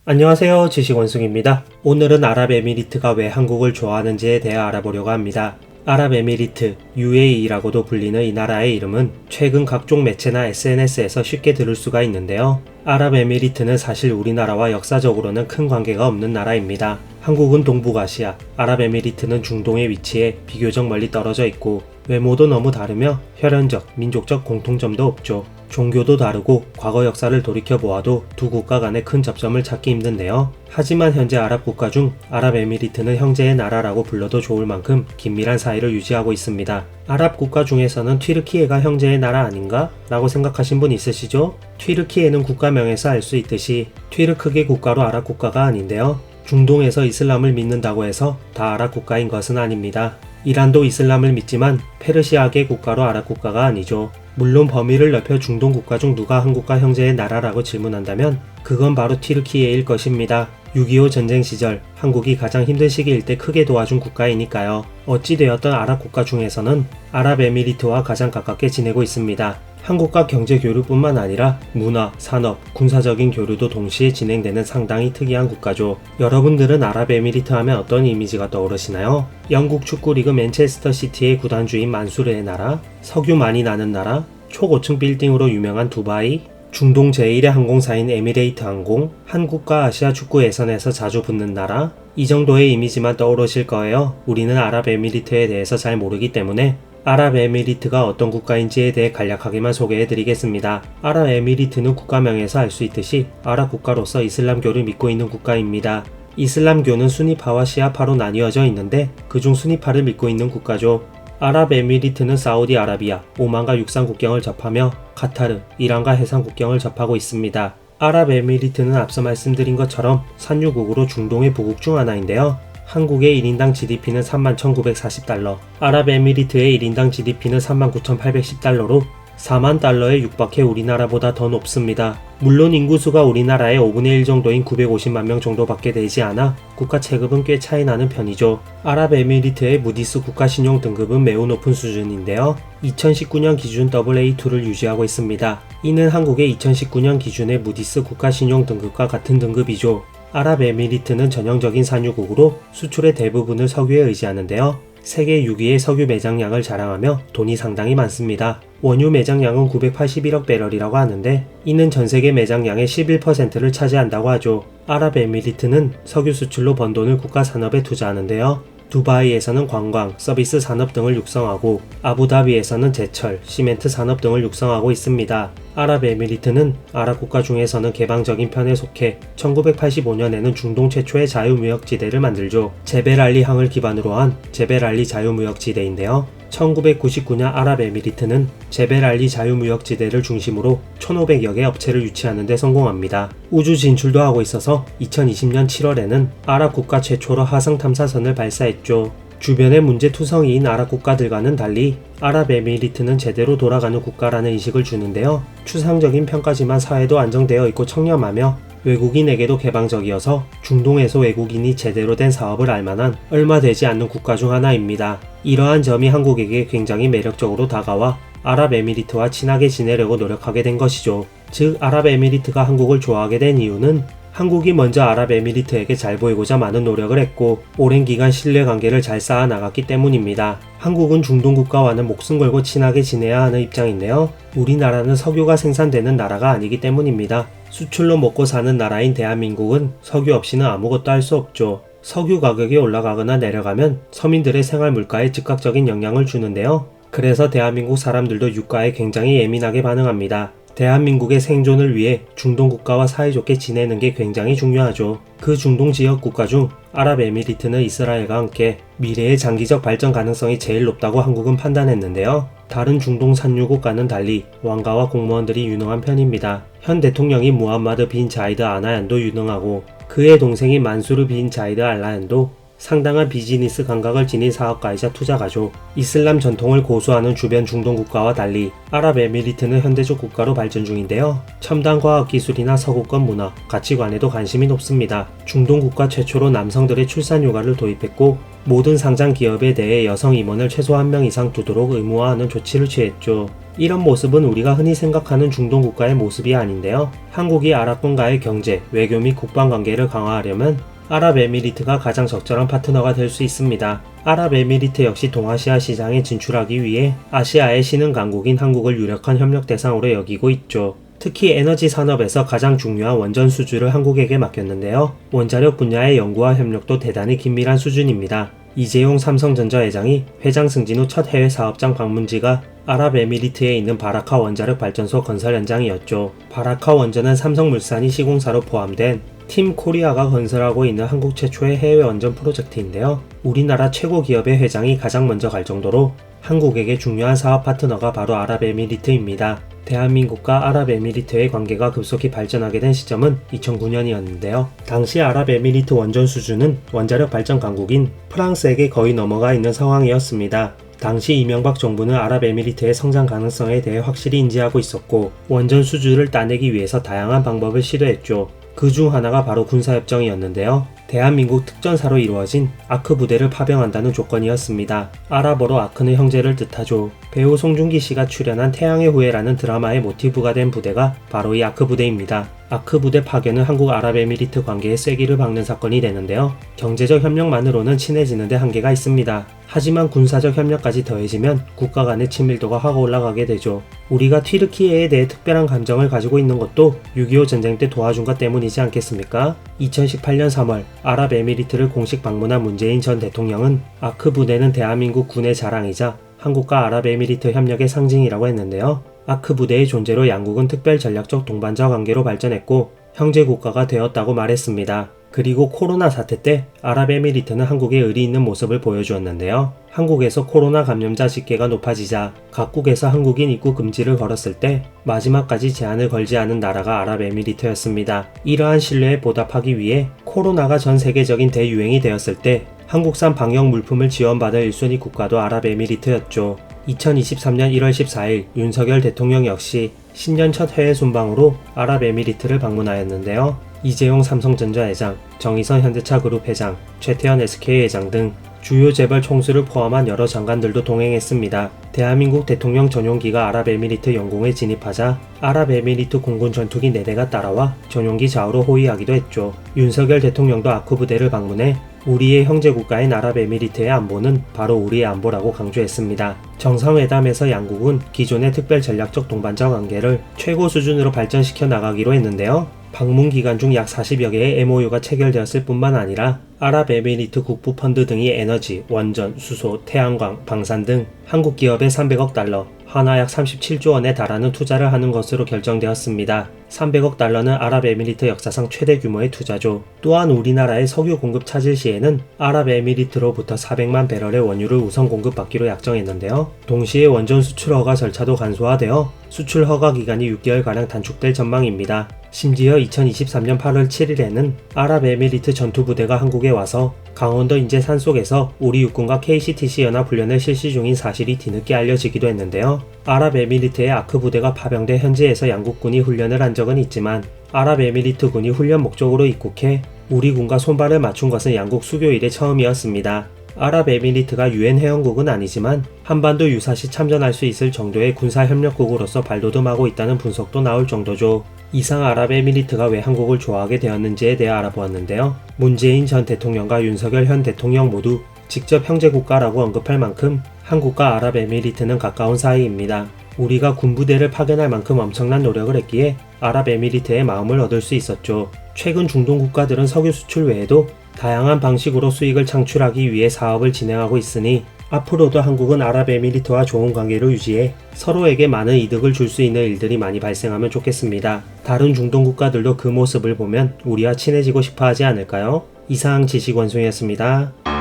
안녕하세요, 지식원숭입니다. 오늘은 아랍에미리트가 왜 한국을 좋아하는지에 대해 알아보려고 합니다. 아랍에미리트, UAE라고도 불리는 이 나라의 이름은 최근 각종 매체나 SNS에서 쉽게 들을 수가 있는데요. 아랍에미리트는 사실 우리나라와 역사적으로는 큰 관계가 없는 나라입니다. 한국은 동북아시아, 아랍에미리트는 중동에 위치해 비교적 멀리 떨어져 있고 외모도 너무 다르며 혈연적, 민족적 공통점도 없죠. 종교도 다르고 과거 역사를 돌이켜보아도 두 국가 간의 큰 접점을 찾기 힘든데요. 하지만 현재 아랍 국가 중 아랍에미리트는 형제의 나라라고 불러도 좋을 만큼 긴밀한 사이를 유지하고 있습니다. 아랍 국가 중에서는 튀르키예가 형제의 나라 아닌가? 라고 생각하신 분 있으시죠? 튀르키예는 국가명에서 알 수 있듯이 튀르크계 국가로 아랍 국가가 아닌데요. 중동에서 이슬람을 믿는다고 해서 다 아랍 국가인 것은 아닙니다. 이란도 이슬람을 믿지만 페르시아계 국가로 아랍 국가가 아니죠. 물론 범위를 넓혀 중동 국가 중 누가 한국과 형제의 나라라고 질문한다면 그건 바로 튀르키예일 것입니다. 6.25 전쟁 시절 한국이 가장 힘든 시기일 때 크게 도와준 국가이니까요. 어찌되었던 아랍 국가 중에서는 아랍에미리트와 가장 가깝게 지내고 있습니다. 한국과 경제 교류뿐만 아니라 문화, 산업, 군사적인 교류도 동시에 진행되는 상당히 특이한 국가죠. 여러분들은 아랍에미리트 하면 어떤 이미지가 떠오르시나요? 영국 축구리그 맨체스터 시티의 구단주인 만수르의 나라, 석유 많이 나는 나라, 초고층 빌딩으로 유명한 두바이, 중동 제1의 항공사인 에미레이트 항공, 한국과 아시아 축구 예선에서 자주 붙는 나라, 이 정도의 이미지만 떠오르실 거예요. 우리는 아랍에미리트에 대해서 잘 모르기 때문에 아랍에미리트가 어떤 국가인지에 대해 간략하게만 소개해드리겠습니다. 아랍에미리트는 국가명에서 알 수 있듯이 아랍 국가로서 이슬람교를 믿고 있는 국가입니다. 이슬람교는 수니파와 시아파로 나뉘어져 있는데 그중 수니파를 믿고 있는 국가죠. 아랍에미리트는 사우디아라비아, 오만과 육상 국경을 접하며 카타르, 이란과 해상 국경을 접하고 있습니다. 아랍에미리트는 앞서 말씀드린 것처럼 산유국으로 중동의 부국 중 하나인데요. 한국의 1인당 GDP는 31,940달러, 아랍에미리트의 1인당 GDP는 39,810달러로 4만 달러에 육박해 우리나라보다 더 높습니다. 물론 인구수가 우리나라의 5분의 1 정도인 950만 명 정도밖에 되지 않아 국가 체급은 꽤 차이 나는 편이죠. 아랍에미리트의 무디스 국가신용 등급은 매우 높은 수준인데요. 2019년 기준 AA2를 유지하고 있습니다. 이는 한국의 2019년 기준의 무디스 국가신용 등급과 같은 등급이죠. 아랍에미리트는 전형적인 산유국으로 수출의 대부분을 석유에 의지하는데요. 세계 6위의 석유 매장량을 자랑하며 돈이 상당히 많습니다. 원유 매장량은 981억 배럴이라고 하는데 이는 전세계 매장량의 11%를 차지한다고 하죠. 아랍에미리트는 석유 수출로 번 돈을 국가 산업에 투자하는데요. 두바이에서는 관광, 서비스 산업 등을 육성하고 아부다비에서는 제철, 시멘트 산업 등을 육성하고 있습니다. 아랍에미리트는 아랍 국가 중에서는 개방적인 편에 속해 1985년에는 중동 최초의 자유무역지대를 만들죠. 제벨알리 항을 기반으로 한 제벨알리 자유무역지대인데요. 1999년 아랍에미리트는 제벨알리 자유무역지대를 중심으로 1,500여 개 업체를 유치하는 데 성공합니다. 우주 진출도 하고 있어서 2020년 7월에는 아랍 국가 최초로 화성 탐사선을 발사했죠. 주변의 문제투성이인 아랍 국가들과는 달리 아랍에미리트는 제대로 돌아가는 국가라는 인식을 주는데요. 추상적인 평가지만 사회도 안정되어 있고 청렴하며 외국인에게도 개방적이어서 중동에서 외국인이 제대로 된 사업을 할 만한 얼마 되지 않는 국가 중 하나입니다. 이러한 점이 한국에게 굉장히 매력적으로 다가와 아랍에미리트와 친하게 지내려고 노력하게 된 것이죠. 즉 아랍에미리트가 한국을 좋아하게 된 이유는 한국이 먼저 아랍에미리트에게 잘 보이고자 많은 노력을 했고 오랜 기간 신뢰관계를 잘 쌓아 나갔기 때문입니다. 한국은 중동 국가와는 목숨 걸고 친하게 지내야 하는 입장인데요. 우리나라는 석유가 생산되는 나라가 아니기 때문입니다. 수출로 먹고 사는 나라인 대한민국은 석유 없이는 아무것도 할 수 없죠. 석유 가격이 올라가거나 내려가면 서민들의 생활 물가에 즉각적인 영향을 주는데요. 그래서 대한민국 사람들도 유가에 굉장히 예민하게 반응합니다. 대한민국의 생존을 위해 중동 국가와 사이좋게 지내는 게 굉장히 중요하죠. 그 중동 지역 국가 중 아랍에미리트는 이스라엘과 함께 미래의 장기적 발전 가능성이 제일 높다고 한국은 판단했는데요. 다른 중동 산유국과는 달리 왕가와 공무원들이 유능한 편입니다. 현 대통령인 무함마드 빈 자이드 알나얀도 유능하고 그의 동생인 만수르 빈 자이드 알나얀도 상당한 비즈니스 감각을 지닌 사업가이자 투자가죠. 이슬람 전통을 고수하는 주변 중동 국가와 달리 아랍에미리트는 현대적 국가로 발전 중인데요. 첨단 과학기술이나 서구권 문화, 가치관에도 관심이 높습니다. 중동 국가 최초로 남성들의 출산 휴가를 도입했고 모든 상장 기업에 대해 여성 임원을 최소 1명 이상 두도록 의무화하는 조치를 취했죠. 이런 모습은 우리가 흔히 생각하는 중동 국가의 모습이 아닌데요. 한국이 아랍권과의 경제, 외교 및 국방관계를 강화하려면 아랍에미리트가 가장 적절한 파트너가 될 수 있습니다. 아랍에미리트 역시 동아시아 시장에 진출하기 위해 아시아의 신흥 강국인 한국을 유력한 협력 대상으로 여기고 있죠. 특히 에너지 산업에서 가장 중요한 원전 수주를 한국에게 맡겼는데요. 원자력 분야의 연구와 협력도 대단히 긴밀한 수준입니다. 이재용 삼성전자 회장이 회장 승진 후 첫 해외 사업장 방문지가 아랍에미리트에 있는 바라카 원자력 발전소 건설 현장이었죠. 바라카 원전은 삼성물산이 시공사로 포함된 팀 코리아가 건설하고 있는 한국 최초의 해외 원전 프로젝트인데요. 우리나라 최고 기업의 회장이 가장 먼저 갈 정도로 한국에게 중요한 사업 파트너가 바로 아랍에미리트입니다. 대한민국과 아랍에미리트의 관계가 급속히 발전하게 된 시점은 2009년이었는데요. 당시 아랍에미리트 원전 수주는 원자력 발전 강국인 프랑스에게 거의 넘어가 있는 상황이었습니다. 당시 이명박 정부는 아랍에미리트의 성장 가능성에 대해 확실히 인지하고 있었고 원전 수주를 따내기 위해서 다양한 방법을 시도했죠. 그 중 하나가 바로 군사협정이었는데요. 대한민국 특전사로 이루어진 아크 부대를 파병한다는 조건이었습니다. 아랍어로 아크는 형제를 뜻하죠. 배우 송중기 씨가 출연한 태양의 후예라는 드라마의 모티브가 된 부대가 바로 이 아크 부대입니다. 아크 부대 파견은 한국 아랍에미리트 관계에 쐐기를 박는 사건이 되는데요. 경제적 협력만으로는 친해지는 데 한계가 있습니다. 하지만 군사적 협력까지 더해지면 국가 간의 친밀도가 확 올라가게 되죠. 우리가 튀르키예에 대해 특별한 감정을 가지고 있는 것도 6.25 전쟁 때 도와준 것 때문이지 않겠습니까? 2018년 3월 아랍에미리트를 공식 방문한 문재인 전 대통령은 아크 부대는 대한민국 군의 자랑이자 한국과 아랍에미리트 협력의 상징이라고 했는데요. 아크 부대의 존재로 양국은 특별 전략적 동반자 관계로 발전했고 형제 국가가 되었다고 말했습니다. 그리고 코로나 사태 때 아랍에미리트는 한국에 의리 있는 모습을 보여주었는데요. 한국에서 코로나 감염자 집계가 높아지자 각국에서 한국인 입국 금지를 걸었을 때 마지막까지 제한을 걸지 않은 나라가 아랍에미리트였습니다. 이러한 신뢰에 보답하기 위해 코로나가 전 세계적인 대유행이 되었을 때 한국산 방역 물품을 지원받을 1순위 국가도 아랍에미리트였죠. 2023년 1월 14일 윤석열 대통령 역시 신년 첫 해외 순방으로 아랍에미리트를 방문하였는데요. 이재용 삼성전자 회장, 정의선 현대차그룹 회장, 최태현 SK 회장 등 주요 재벌 총수를 포함한 여러 장관들도 동행했습니다. 대한민국 대통령 전용기가 아랍에미리트 영공에 진입하자 아랍에미리트 공군 전투기 4대가 따라와 전용기 좌우로 호위하기도 했죠. 윤석열 대통령도 아크 부대를 방문해 우리의 형제국가인 아랍에미리트의 안보는 바로 우리의 안보라고 강조했습니다. 정상회담에서 양국은 기존의 특별 전략적 동반자 관계를 최고 수준으로 발전시켜 나가기로 했는데요. 방문 기간 중 약 40여 개의 MOU가 체결되었을 뿐만 아니라 아랍에미리트 국부 펀드 등이 에너지, 원전, 수소, 태양광, 방산 등 한국 기업에 300억 달러, 하나 약 37조 원에 달하는 투자를 하는 것으로 결정되었습니다. 300억 달러는 아랍에미리트 역사상 최대 규모의 투자죠. 또한 우리나라의 석유 공급 차질 시에는 아랍에미리트로부터 400만 배럴의 원유를 우선 공급받기로 약정했는데요. 동시에 원전 수출 허가 절차도 간소화되어 수출 허가 기간이 6개월가량 단축될 전망입니다. 심지어 2023년 8월 7일에는 아랍에미리트 전투부대가 한국에 와서 강원도 인제 산속에서 우리 육군과 KCTC 연합 훈련을 실시 중인 사실이 뒤늦게 알려지기도 했는데요. 아랍에미리트의 아크 부대가 파병돼 현지에서 양국군이 훈련을 한 적은 있지만 아랍에미리트 군이 훈련 목적으로 입국해 우리 군과 손발을 맞춘 것은 양국 수교 이래 처음이었습니다. 아랍에미리트가 UN 회원국은 아니지만 한반도 유사시 참전할 수 있을 정도의 군사협력국으로서 발돋움하고 있다는 분석도 나올 정도죠. 이상 아랍에미리트가 왜 한국을 좋아하게 되었는지에 대해 알아보았는데요. 문재인 전 대통령과 윤석열 현 대통령 모두 직접 형제국가라고 언급할 만큼 한국과 아랍에미리트는 가까운 사이입니다. 우리가 군부대를 파견할 만큼 엄청난 노력을 했기에 아랍에미리트의 마음을 얻을 수 있었죠. 최근 중동 국가들은 석유 수출 외에도 다양한 방식으로 수익을 창출하기 위해 사업을 진행하고 있으니 앞으로도 한국은 아랍에미리트와 좋은 관계를 유지해 서로에게 많은 이득을 줄 수 있는 일들이 많이 발생하면 좋겠습니다. 다른 중동 국가들도 그 모습을 보면 우리와 친해지고 싶어 하지 않을까요? 이상 지식원송이었습니다.